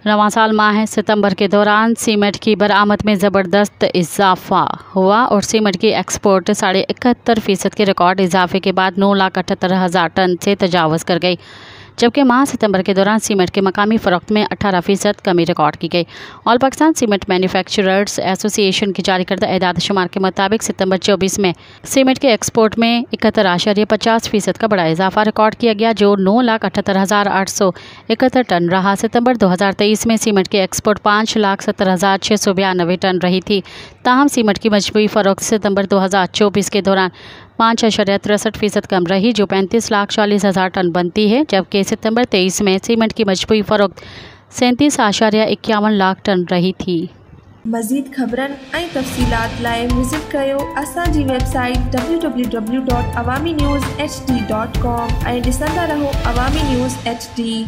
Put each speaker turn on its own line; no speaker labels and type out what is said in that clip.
रवां साल माह सितंबर के दौरान सीमेंट की बरामद में ज़बरदस्त इजाफा हुआ और सीमेंट की एक्सपोर्ट 71.5% के रिकॉर्ड इजाफे के बाद 9,78,000 टन से तजावज़ कर गई, जबकि माह सितंबर के दौरान सीमेंट के मकामी फ़रोख्त में 18% कमी रिकॉर्ड की गई। All Pakistan cement manufacturers association की जारी करदा एदाद शुमार के मुताबिक सितंबर 24 में सीमेंट के एक्सपोर्ट में 71.50% का बड़ा इजाफा रिकॉर्ड किया गया, जो 9,78,871 टन रहा। सितंबर 2023 में सीमेंट के एक्सपोर्ट 5,70,692 टन रही थी। ताहम सीमेंट की मजमूई फ़रोख्त सितंबर 2024 के दौरान 5.63% कम रही, जो 35,40,000 टन बनती है, जबकि सितंबर 23 में सीमेंट की मजमूई फ़रोख्त 37.51 लाख टन रही थी।
मज़ीद ख़बरन ऐं तफ़सीलात लाइ विज़िट कयो असांजी वेबसाइट www.awamiNewsHD.com ऐं ॾिसंदा रहो अवामी न्यूज़ HD।